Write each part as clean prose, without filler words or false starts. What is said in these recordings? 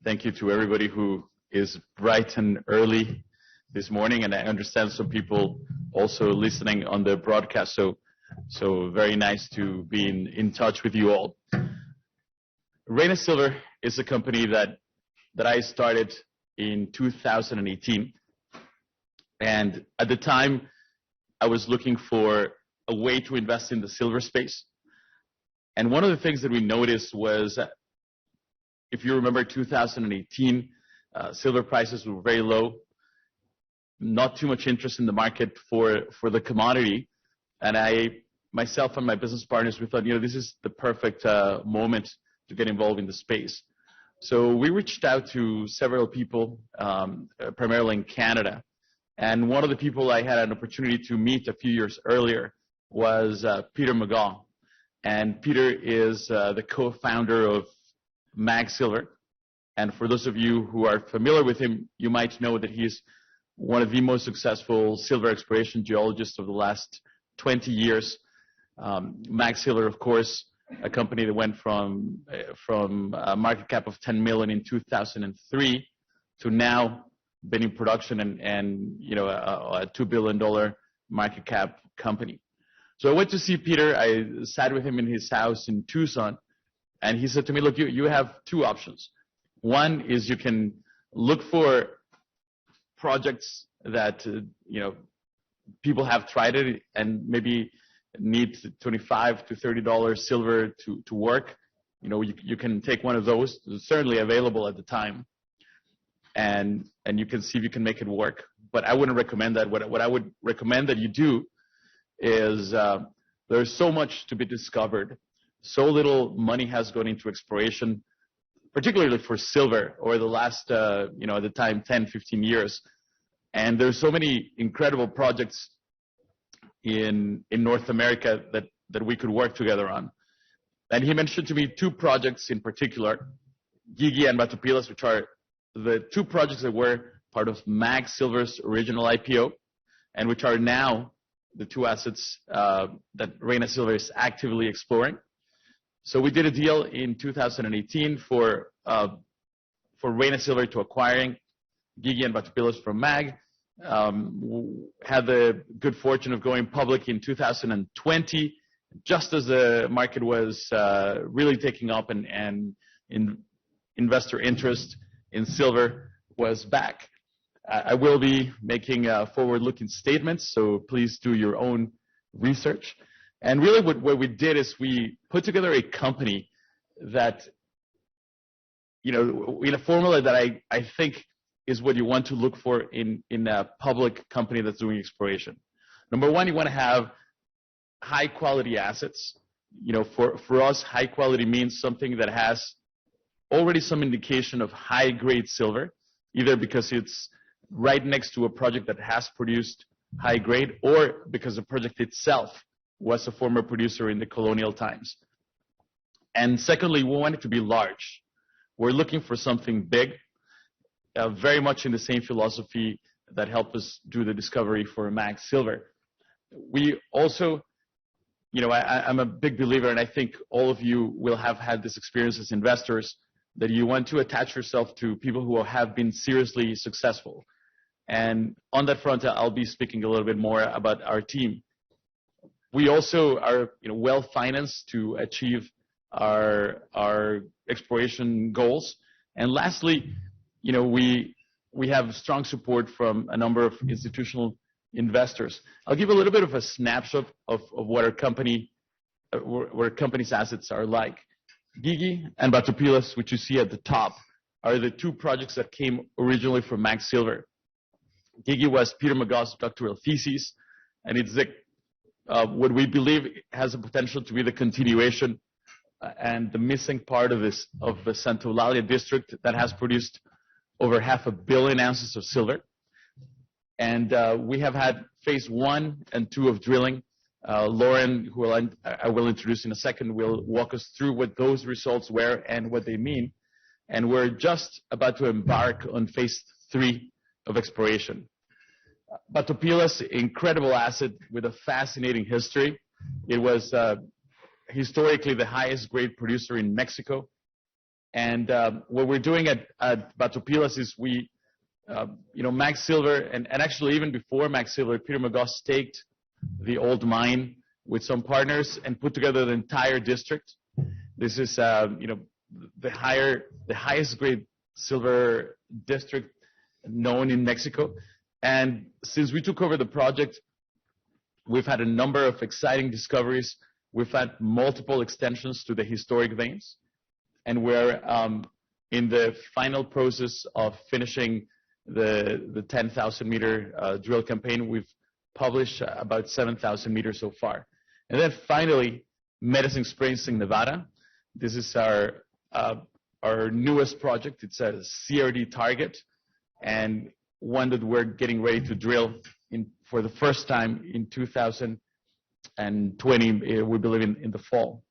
thank you to everybody who is bright and early this morning. And I understand some people also listening on the broadcast. So very nice to be in touch with you all. Reyna Silver is a company that I started in 2018. And at the time, I was looking for a way to invest in the silver space. And one of the things that we noticed was that if you remember 2018, silver prices were very low, not too much interest in the market for the commodity. And myself and my business partners, we thought, this is the perfect moment to get involved in the space. So we reached out to several people, primarily in Canada. And one of the people I had an opportunity to meet a few years earlier was Peter McGaw. And Peter is the co-founder of MAG Silver. And for those of you who are familiar with him, you might know that he's one of the most successful silver exploration geologists of the last 20 years. MAG Silver, of course, a company that went from a market cap of 10 million in 2003 to now been in production and a $2 billion market cap company. So I went to see Peter. I sat with him in his house in Tucson, and he said to me, look, you have two options. One is you can look for projects that, people have tried it and maybe need $25 to $30 silver to work. You can take one of those, certainly available at the time, and you can see if you can make it work. But I wouldn't recommend that. What I would recommend that you do is there's so much to be discovered. So little money has gone into exploration, particularly for silver over the last, at the time, 10, 15 years. And there's so many incredible projects in North America that we could work together on. And he mentioned to me two projects in particular, Guigui and Batopilas, which are the two projects that were part of MAG Silver's original IPO, and which are now the two assets that Reyna Silver is actively exploring. So we did a deal in 2018 for Reyna Silver to acquiring Guigui and Batopilas from MAG. Had the good fortune of going public in 2020, just as the market was really taking up and investor interest in silver was back. I will be making forward-looking statements, so please do your own research. And really what we did is we put together a company that, in a formula that I think is what you want to look for in a public company that's doing exploration. Number one, you want to have high-quality assets. For us, high quality means something that has already some indication of high-grade silver, either because it's right next to a project that has produced high grade, or because the project itself was a former producer in the colonial times. And secondly, we want it to be large. We're looking for something big, very much in the same philosophy that helped us do the discovery for MAG Silver. We also, I'm a big believer, and I think all of you will have had this experience as investors, that you want to attach yourself to people who have been seriously successful. And on that front, I'll be speaking a little bit more about our team. We also are well-financed to achieve our exploration goals. And lastly, we have strong support from a number of institutional investors. I'll give a little bit of a snapshot of what our company's assets are like. Guigui and Batopilas, which you see at the top, are the two projects that came originally from MAG Silver. Guigui was Peter McGaw's doctoral thesis, and it's what we believe has the potential to be the continuation and the missing part of the Santa Eulalia district that has produced over 500 million ounces of silver. And we have had phase 1 and 2 of drilling. Lauren, who I will introduce in a second, will walk us through what those results were and what they mean. And we're just about to embark on phase 3 of exploration. Batopilas, incredible asset with a fascinating history. It was historically the highest grade producer in Mexico. And what we're doing at Batopilas is we, Max Silver, and actually even before Max Silver, Peter McGaw staked the old mine with some partners and put together the entire district. This is, the highest grade silver district known in Mexico. And since we took over the project, we've had a number of exciting discoveries. We've had multiple extensions to the historic veins. And we're in the final process of finishing the 10,000 meter drill campaign. We've published about 7,000 meters so far. And then finally, Medicine Springs in Nevada. This is our newest project. It's a CRD target, and one that we're getting ready to drill for the first time in 2020, we believe in the fall.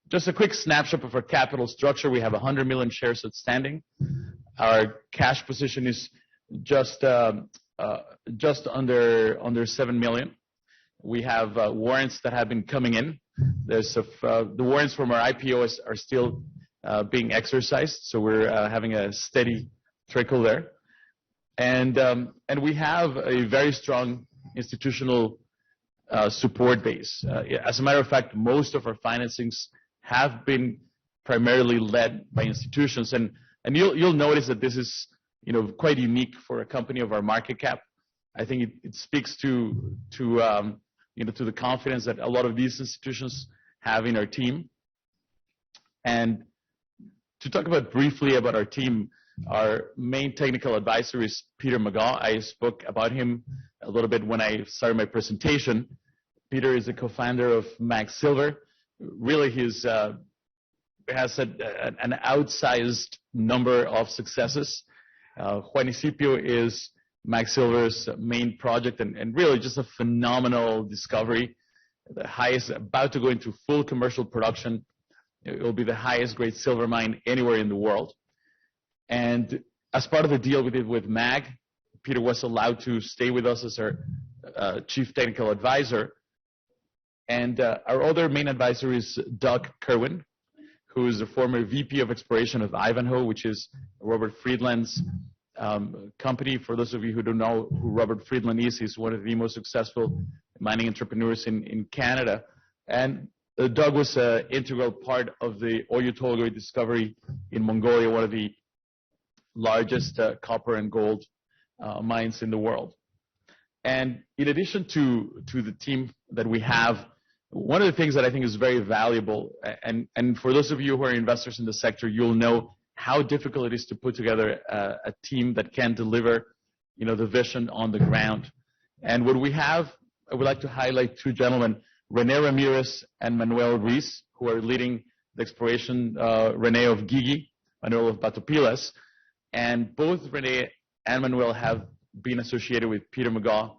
Just a quick snapshot of our capital structure. We have 100 million shares outstanding. Our cash position is just under 7 million. We have warrants that have been coming in. The warrants from our IPO are still being exercised, so we're having a steady trickle there. And we have a very strong institutional support base. As a matter of fact, most of our financings have been primarily led by institutions, and you'll notice that this is quite unique for a company of our market cap. I think it speaks to the confidence that a lot of these institutions have in our team. And to talk briefly about our team, our main technical advisor is Peter McGaw. I spoke about him a little bit when I started my presentation. Peter is the co-founder of Max Silver. Really, he has an outsized number of successes. Juanicipio is Max Silver's main project, and really just a phenomenal discovery. The highest, about to go into full commercial production. It will be the highest grade silver mine anywhere in the world. And as part of the deal we did with MAG, Peter was allowed to stay with us as our chief technical advisor. And our other main advisor is Doug Kerwin, who is the former VP of Exploration of Ivanhoe, which is Robert Friedland's company. For those of you who don't know who Robert Friedland is, he's one of the most successful mining entrepreneurs in Canada. And Doug was an integral part of the Oyu Tolgoi discovery in Mongolia, one of the largest copper and gold mines in the world. And in addition to the team that we have, one of the things that I think is very valuable, and for those of you who are investors in the sector, you'll know how difficult it is to put together a team that can deliver, the vision on the ground. And what we have, I would like to highlight two gentlemen, Rene Ramirez and Manuel Ruiz, who are leading the exploration, Rene of Guigui, Manuel of Batopilas. And both Rene and Manuel have been associated with Peter McGaw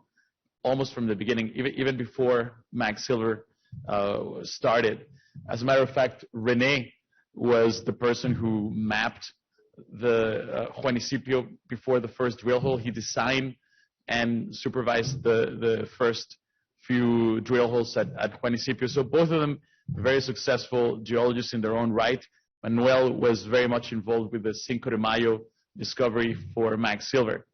almost from the beginning, even before Max Silver started. As a matter of fact, Rene was the person who mapped the Juanicipio before the first drill hole. He designed and supervised the first few drill holes at Juanicipio. So both of them very successful geologists in their own right. Manuel was very much involved with the Cinco de Mayo discovery for Max Silver.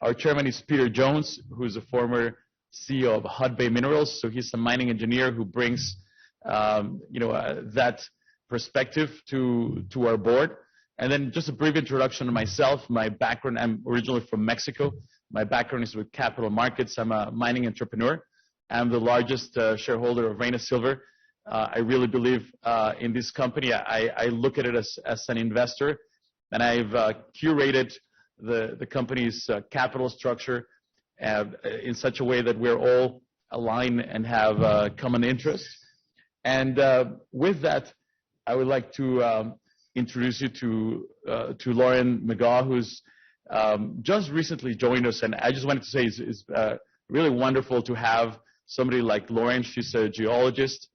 Our chairman is Peter Jones, who is a former CEO of Hut Bay Minerals. So he's a mining engineer who brings that perspective to our board. And then just a brief introduction of myself. My background, I'm originally from Mexico. My background is with capital markets. I'm a mining entrepreneur. I'm the largest shareholder of Reyna Silver. I really believe in this company. I look at it as an investor, and I've curated the company's capital structure in such a way that we're all aligned and have common interests. And with that, I would like to introduce you to Lauren McGaw, who's just recently joined us. And I just wanted to say it's really wonderful to have somebody like Lauren. She's a geologist,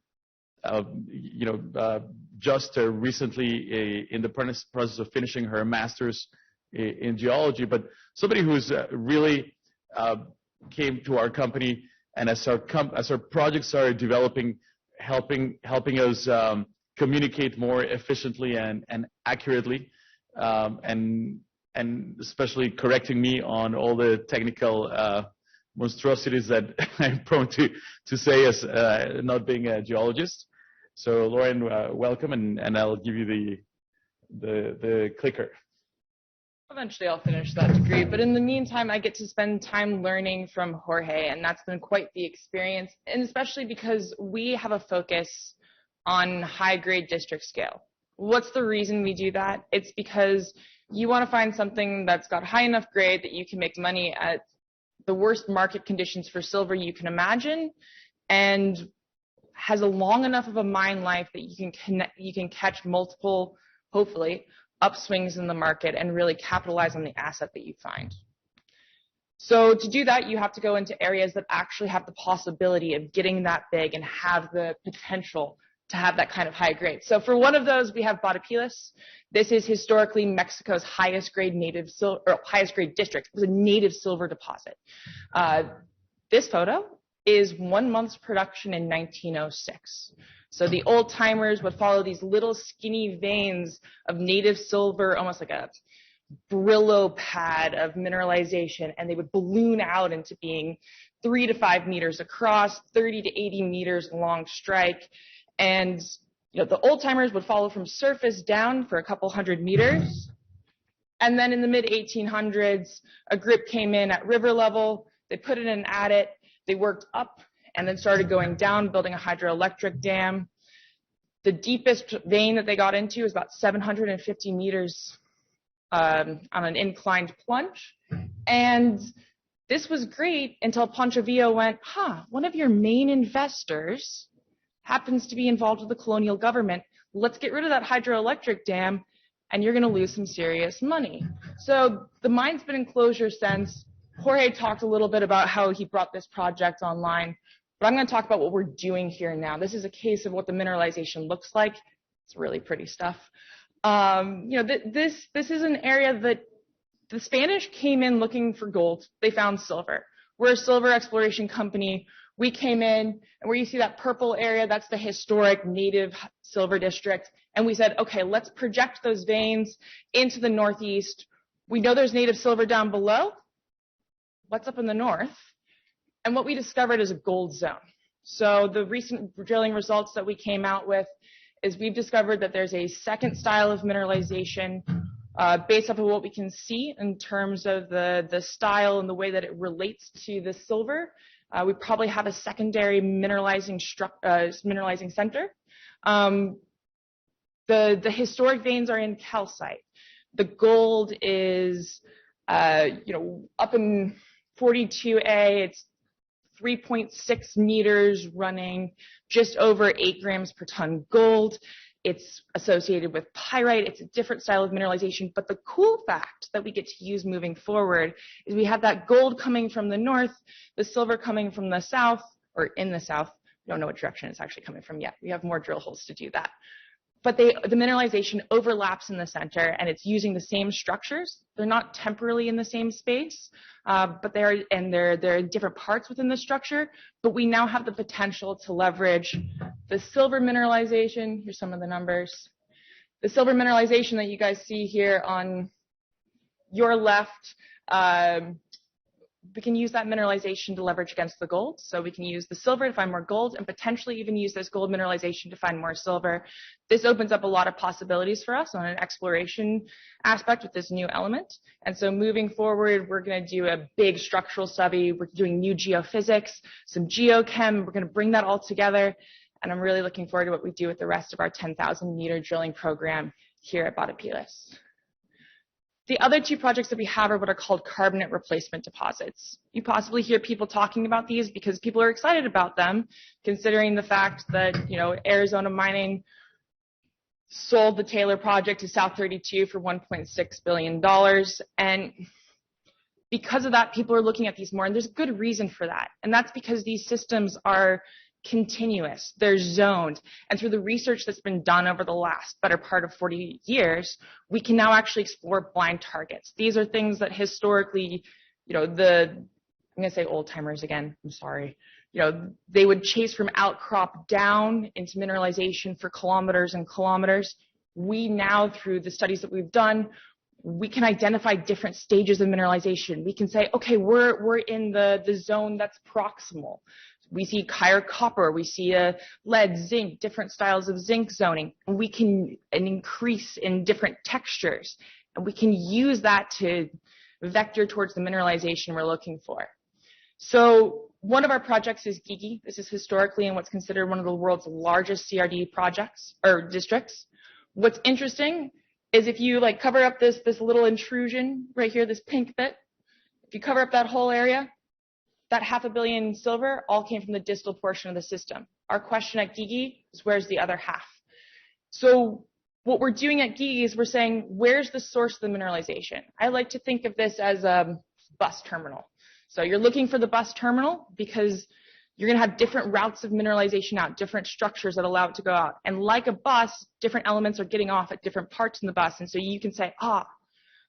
just recently in the process of finishing her master's in geology, but somebody who's really came to our company, and as our projects are developing, helping us communicate more efficiently and accurately, and especially correcting me on all the technical monstrosities that I'm prone to say as not being a geologist. So Lauren, welcome, and I'll give you the clicker. Eventually I'll finish that degree, but in the meantime I get to spend time learning from Jorge, and that's been quite the experience, and especially because we have a focus on high-grade district scale. What's the reason we do that? It's because you want to find something that's got high enough grade that you can make money at the worst market conditions for silver you can imagine, and has a long enough of a mine life that you can catch multiple, hopefully, upswings in the market and really capitalize on the asset that you find. So to do that, you have to go into areas that actually have the possibility of getting that big and have the potential to have that kind of high grade. So for one of those, we have Batopilas. This is historically Mexico's highest grade district. It was a native silver deposit. This photo is 1 month's production in 1906. So the old timers would follow these little skinny veins of native silver, almost like a Brillo pad of mineralization, and they would balloon out into being 3 to 5 meters across, 30 to 80 meters long strike. And the old timers would follow from surface down for a couple hundred meters. And then in the mid 1800s, a group came in at river level. They put in an adit. They worked up and then started going down, building a hydroelectric dam. The deepest vein that they got into was about 750 meters on an inclined plunge. And this was great until Pancho Villa went, one of your main investors happens to be involved with the colonial government. Let's get rid of that hydroelectric dam, and you're going to lose some serious money. So the mine's been in closure since. Jorge talked a little bit about how he brought this project online, but I'm going to talk about what we're doing here now. This is a case of what the mineralization looks like. It's really pretty stuff. This is an area that the Spanish came in looking for gold. They found silver. We're a silver exploration company. We came in, and where you see that purple area, that's the historic native silver district. And we said, okay, let's project those veins into the northeast. We know there's native silver down below. What's up in the north? And what we discovered is a gold zone. So the recent drilling results that we came out with is we've discovered that there's a second style of mineralization based off of what we can see in terms of the style and the way that it relates to the silver. We probably have a secondary mineralizing center. The historic veins are in calcite. The gold is, up in 42A, it's 3.6 meters running, just over 8 grams per ton gold. It's associated with pyrite. It's a different style of mineralization. But the cool fact that we get to use moving forward is we have that gold coming from the north, the silver coming from the south, or in the south. We don't know what direction it's actually coming from yet. We have more drill holes to do that. But the mineralization overlaps in the center, and it's using the same structures. They're not temporally in the same space, but they're different parts within the structure. But we now have the potential to leverage the silver mineralization. Here's some of the numbers. The silver mineralization that you guys see here on your left, we can use that mineralization to leverage against the gold. So we can use the silver to find more gold and potentially even use this gold mineralization to find more silver. This opens up a lot of possibilities for us on an exploration aspect with this new element. And so moving forward, we're going to do a big structural study. We're doing new geophysics, some geochem. We're going to bring that all together. And I'm really looking forward to what we do with the rest of our 10,000 meter drilling program here at Batopilas. The other two projects that we have are what are called carbonate replacement deposits. You possibly hear people talking about these because people are excited about them, considering the fact that, Arizona Mining sold the Taylor project to South 32 for $1.6 billion. And because of that, people are looking at these more, and there's good reason for that. And that's because these systems are continuous, they're zoned, and through the research that's been done over the last better part of 40 years, we can now actually explore blind targets. These are things that historically, I'm going to say old timers again, I'm sorry, they would chase from outcrop down into mineralization for kilometers and kilometers. We now, through the studies that we've done, we can identify different stages of mineralization. We can say, okay, we're in the zone that's proximal. We see higher copper, we see a lead, zinc, different styles of zinc zoning. And we can an increase in different textures. And we can use that to vector towards the mineralization we're looking for. So one of our projects is Guigui. This is historically in what's considered one of the world's largest CRD projects or districts. What's interesting is if you cover up this little intrusion right here, this pink bit, if you cover up that whole area, that $500 million silver all came from the distal portion of the system. Our question at Guigui is where's the other half? So what we're doing at Guigui is we're saying where's the source of the mineralization? I like to think of this as a bus terminal. So you're looking for the bus terminal because you're going to have different routes of mineralization out, different structures that allow it to go out. And like a bus, different elements are getting off at different parts in the bus. And so you can say,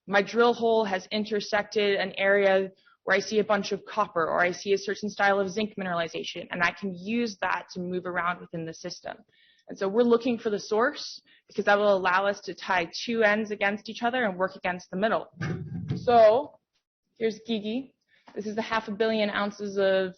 my drill hole has intersected an area where I see a bunch of copper, or I see a certain style of zinc mineralization, and I can use that to move around within the system. And so we're looking for the source because that will allow us to tie two ends against each other and work against the middle. So here's Guigui. This is the 500 million ounces of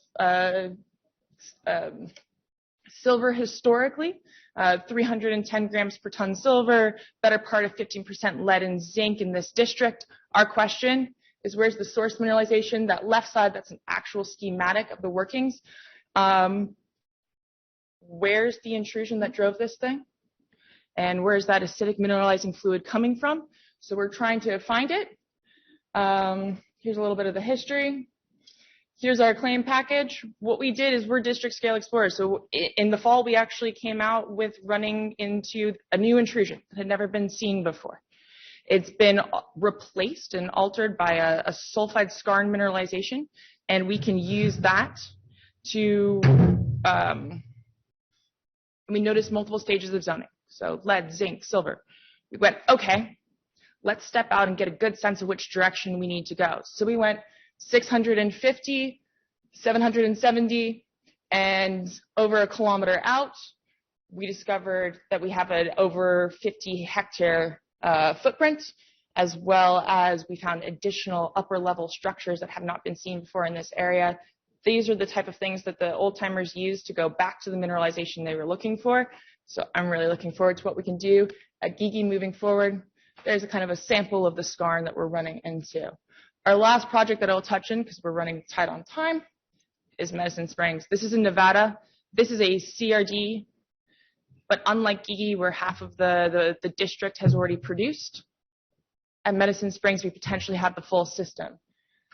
silver historically, 310 grams per ton silver, better part of 15% lead and zinc in this district. Our question is where's the source mineralization? That left side, that's an actual schematic of the workings. Where's the intrusion that drove this thing? And where's that acidic mineralizing fluid coming from? So we're trying to find it. Here's a little bit of the history. Here's our claim package. What we did is we're district scale explorers. So in the fall, we actually came out with running into a new intrusion that had never been seen before. It's been replaced and altered by a sulfide skarn mineralization, and we can use that to, we noticed multiple stages of zoning. So lead, zinc, silver. We went, okay, let's step out and get a good sense of which direction we need to go. So we went 650, 770, and over a kilometer out, we discovered that we have an over 50 hectare footprint, as well as we found additional upper level structures that have not been seen before in this area. These are the type of things that the old timers used to go back to the mineralization they were looking for. So I'm really looking forward to what we can do at Guigui moving forward. There's a kind of a sample of the skarn that we're running into. Our last project that I'll touch in, because we're running tight on time, is Medicine Springs. This is in Nevada. This is a CRD, but unlike Guigui, where half of the district has already produced, at Medicine Springs, we potentially have the full system.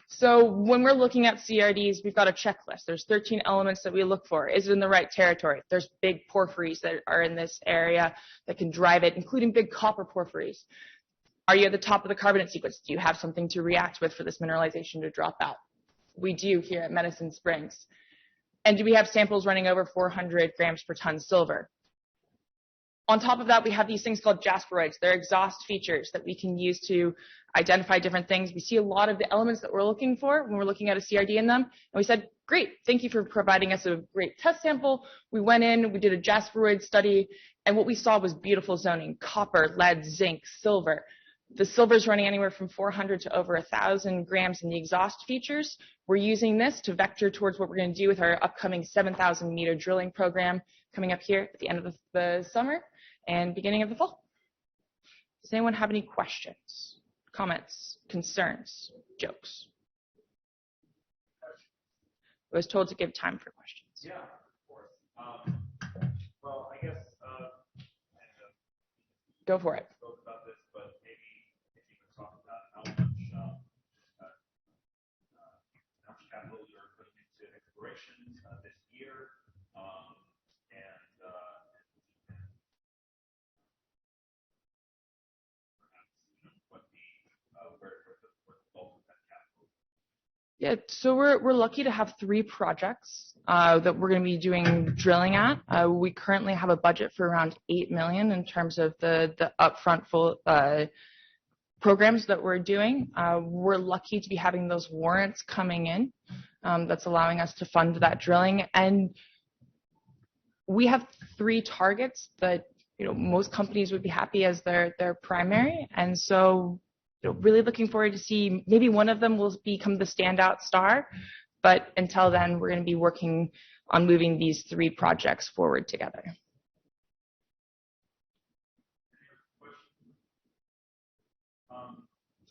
So when we're looking at CRDs, we've got a checklist. There's 13 elements that we look for. Is it in the right territory? There's big porphyries that are in this area that can drive it, including big copper porphyries. Are you at the top of the carbonate sequence? Do you have something to react with for this mineralization to drop out? We do here at Medicine Springs. And do we have samples running over 400 grams per ton silver? On top of that, we have these things called jasperoids. They're exhaust features that we can use to identify different things. We see a lot of the elements that we're looking for when we're looking at a CRD in them. And we said, great, thank you for providing us a great test sample. We went in, we did a jasperoid study, and what we saw was beautiful zoning: copper, lead, zinc, silver. The silver is running anywhere from 400 to over 1,000 grams in the exhaust features. We're using this to vector towards what we're going to do with our upcoming 7,000 meter drilling program coming up here at the end of the summer and beginning of the fall. Does anyone have any questions, comments, concerns, jokes? I was told to give time for questions. Yeah, of course. Well, I guess go for it. Spoke about this, but maybe if you could talk about how much capital you're putting into exploration this year, Yeah, so we're lucky to have 3 projects that we're going to be doing drilling at. We currently have a budget for around $8 million in terms of the upfront full programs that we're doing. We're lucky to be having those warrants coming in. that's allowing us to fund that drilling. And we have 3 targets that most companies would be happy as their primary. And so really looking forward to see maybe one of them will become the standout star. But until then, we're going to be working on moving these 3 projects forward together.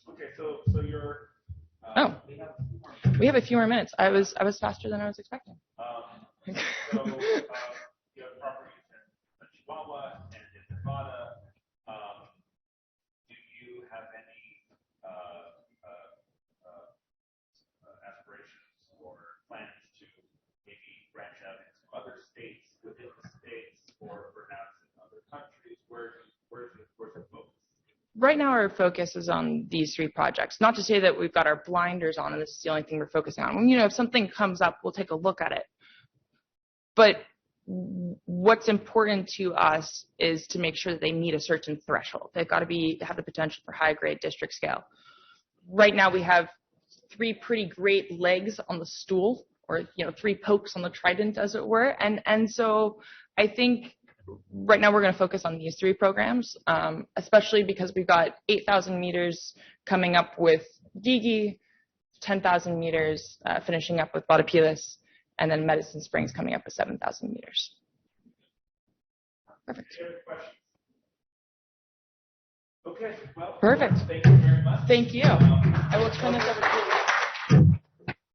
Okay, so you're. We have a few more minutes. I was faster than I was expecting. You have properties in Chihuahua and in Nevada. Do you have any aspirations or plans to maybe branch out into other states within the states, or perhaps in other countries? Where's the focus? Right now, our focus is on these 3 projects. Not to say that we've got our blinders on and this is the only thing we're focusing on. If something comes up, we'll take a look at it. But what's important to us is to make sure that they meet a certain threshold. They've got to have the potential for high-grade district scale. Right now, we have 3 pretty great legs on the stool, or 3 pokes on the trident, as it were. And so I think right now we're going to focus on these 3 programs, especially because we've got 8,000 meters coming up with Guigui, 10,000 meters finishing up with Batopilas, and then Medicine Springs coming up with 7,000 meters. Perfect. Any other questions? Okay, well, perfect. Thank you very much. Thank you. I will turn this over to you.